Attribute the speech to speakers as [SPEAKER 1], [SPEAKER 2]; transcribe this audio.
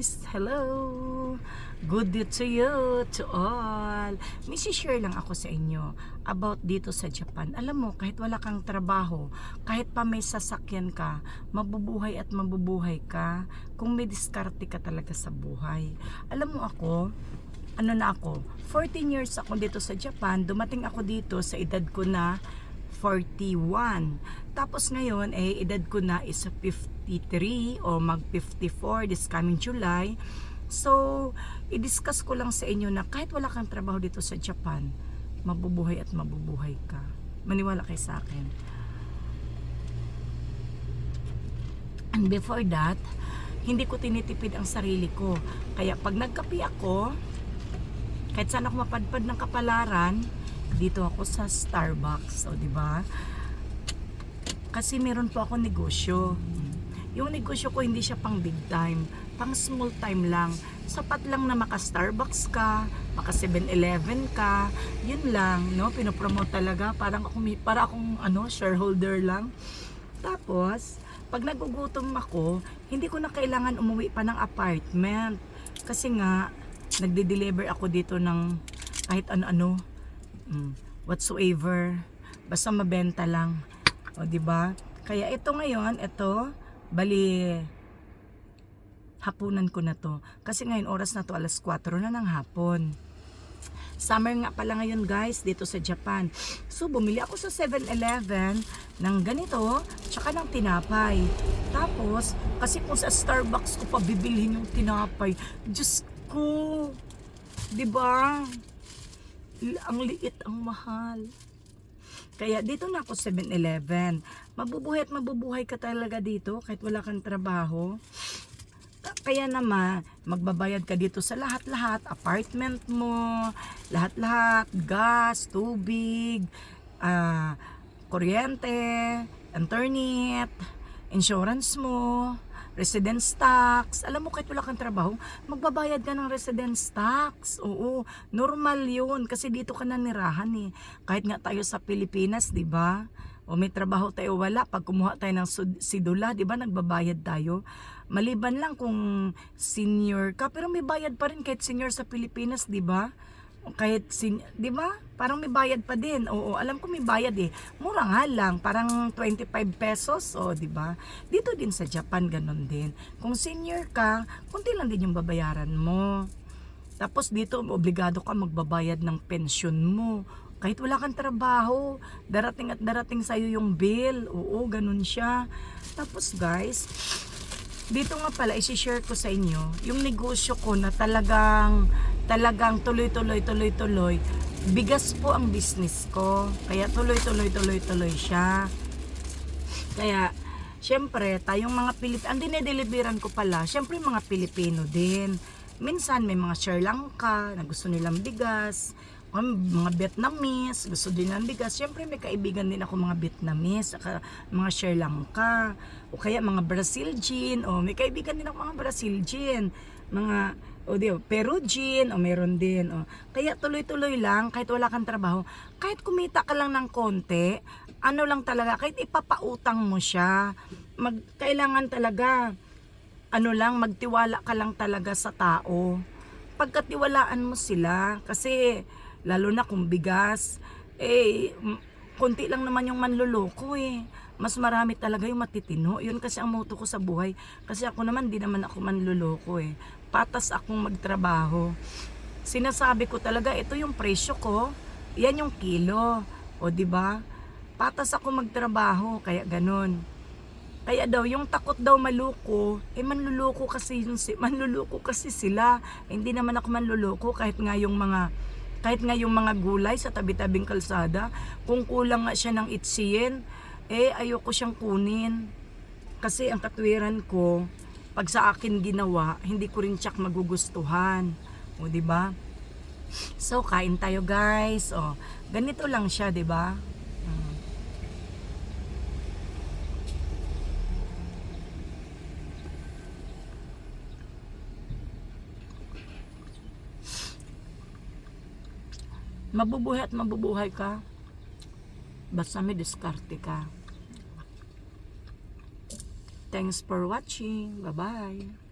[SPEAKER 1] guys! Hello! Good day to you, to all! May share lang ako sa inyo about dito sa Japan. Alam mo, kahit wala kang trabaho, kahit pa may sasakyan ka, mabubuhay at mabubuhay ka kung may diskarte ka talaga sa buhay. Alam mo ako, 14 years ako dito sa Japan. Dumating ako dito sa edad ko na 41. Tapos ngayon, edad ko na is 53 o mag 54 this coming July. So, i-discuss ko lang sa inyo na kahit wala kang trabaho dito sa Japan, mabubuhay at mabubuhay ka. Maniwala kayo sa akin. And before that, hindi ko tinitipid ang sarili ko. Kaya pag nagkape ako, kahit saan ako mapadpad ng kapalaran, dito ako sa Starbucks, o di ba? Kasi meron po ako negosyo. Yung negosyo ko hindi siya pang big time, pang small time lang. Sapat lang na maka Starbucks ka, maka 7-Eleven ka, yun lang, no? Pinopromote talaga, para akong shareholder lang. Tapos, pag nagugutom ako, hindi ko na kailangan umuwi pa ng apartment. Kasi nga, nagde-deliver ako dito ng kahit ano-ano, whatsoever, basta mabenta lang, o di ba? Kaya ito ngayon, bali hapunan ko na to, kasi ngayon oras na to, alas 4 na ng hapon. Summer nga pala ngayon guys dito sa Japan. So bumili ako sa 7-Eleven ng ganito, tsaka ng tinapay. Tapos kasi kung sa Starbucks ko pa bibilhin yung tinapay, Diyos ko, di ba? Ang liit, ang mahal. Kaya dito na ako 7-Eleven. Mabubuhay at mabubuhay ka talaga dito kahit wala kang trabaho. Kaya naman, magbabayad ka dito sa lahat-lahat, apartment mo, lahat-lahat, gas, tubig, kuryente, internet, insurance mo, residence tax. Alam mo, kahit wala kang trabaho, magbabayad ka ng residence tax. Oo, normal yun kasi dito ka nanirahan eh. Kahit nga tayo sa Pilipinas, di ba? O may trabaho tayo wala, pag kumuha tayo ng sidula, di ba, nagbabayad tayo. Maliban lang kung senior ka, pero may bayad pa rin kahit senior sa Pilipinas, di ba? Kahit di ba? Parang may bayad pa din. Oo, alam ko may bayad eh. Mura nga lang, parang 25 pesos, o di ba? Dito din sa Japan ganun din. Kung senior ka, kunti lang din yung babayaran mo. Tapos dito obligado ka magbabayad ng pensyon mo. Kahit wala kang trabaho, darating at darating sa'yo yung bill. Oo, ganun siya. Tapos guys, dito nga pala, isi-share ko sa inyo yung negosyo ko na talagang tuloy. Bigas po ang business ko. Kaya tuloy siya. Kaya, syempre, tayong mga Pilipino, ang dinedeliveran ko pala, syempre mga Pilipino din. Minsan may mga Sri Lanka na gusto nilang bigas, mga Vietnamese gusto din ng bigas. Syempre may kaibigan din ako mga Vietnamese, mga Sri Lanka, o kaya mga Brazilian, o may kaibigan din ako mga Brazilian, mga Peruvian, o meron din. Kaya tuloy-tuloy lang, kahit wala kang trabaho, kahit kumita ka lang ng konti, lang talaga, kahit ipapautang mo siya, kailangan talaga, magtiwala ka lang talaga sa tao. Pagkatiwalaan mo sila, kasi lalo na kung bigas, konti lang naman yung manluloko eh. Mas marami talaga yung matitino. Yun kasi ang motto ko sa buhay. Kasi ako naman, di naman ako manluloko eh. Patas akong magtrabaho. Sinasabi ko talaga, ito yung presyo ko, yan yung kilo. O di ba? Patas ako magtrabaho, kaya ganun. Kaya daw, yung takot daw maluko, manluloko kasi sila. Hindi naman ako manluloko kahit nga yung mga gulay sa tabi-tabing kalsada, kung kulang nga siya ng itsiyen, ayoko siyang kunin. Kasi ang katwiran ko, pag sa akin ginawa, hindi ko rin tsak magugustuhan. O, di ba? So, kain tayo guys. O, ganito lang siya, di ba? Mabubuhay at mabubuhay ka, basta may diskarte ka. Thanks for watching. Bye-bye.